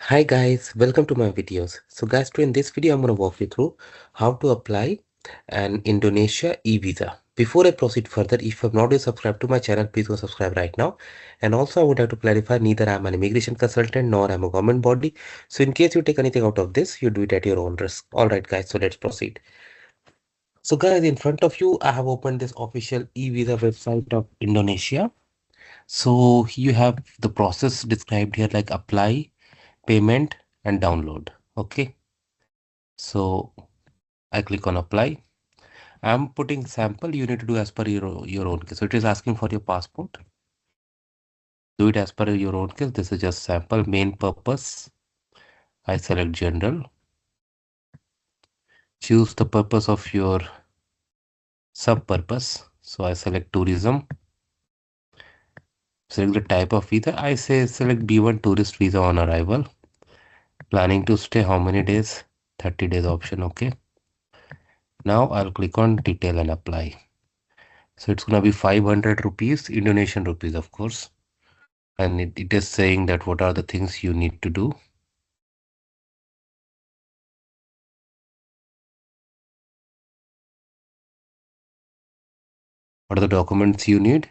Hi guys, welcome to my videos. So guys, today in this video, I'm going to walk you through how to apply an Indonesia eVisa. Before I proceed further, if you have not yet subscribed to my channel, please go subscribe right now. And also I would like to clarify, neither I'm an immigration consultant nor I'm a government body. So in case you take anything out of this, you do it at your own risk. Alright guys, so let's proceed. So guys, in front of you, I have opened this official eVisa website of Indonesia. So you have the process described here like apply, payment and download. Okay, so I click on apply. I'm putting sample. You need to do as per your own case. So it is asking for your passport. Do it as per your own case. This is just sample. Main purpose, I select general. Choose the purpose of your sub purpose. So I select tourism. Select the type of visa. I say select B1 tourist visa on arrival. Planning to stay how many days? 30 days option. Okay. Now I'll click on detail and apply. So it's gonna be 500 rupees, Indonesian rupees, of course. And it is saying that what are the things you need to do. What are the documents you need?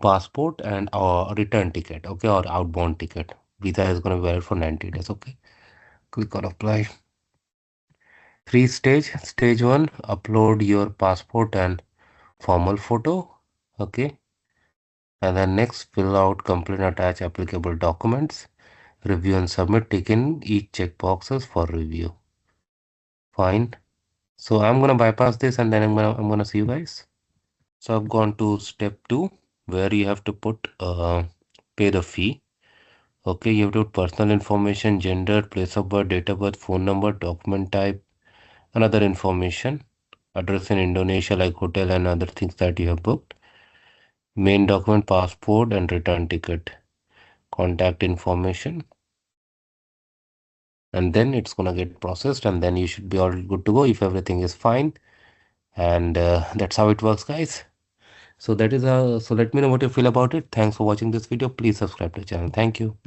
Passport and return ticket, okay, or outbound ticket. Visa is gonna be valid for 90 days, okay. Click on apply. 3 stage. Stage 1, upload your passport and formal photo, okay. And then next, fill out, complete, attach applicable documents. Review and submit. Tick in each check boxes for review. Fine. So I'm gonna bypass this and then I'm gonna see you guys. So I've gone to step 2 where you have to put pay the fee. Okay, you have to put personal information, gender, place of birth, date of birth, phone number, document type, another information, address in Indonesia like hotel and other things that you have booked. Main document, passport and return ticket, contact information, and then it's gonna get processed and then you should be all good to go if everything is fine. And that's how it works, guys. So that is so let me know what you feel about it. Thanks for watching this video. Please subscribe to the channel. Thank you.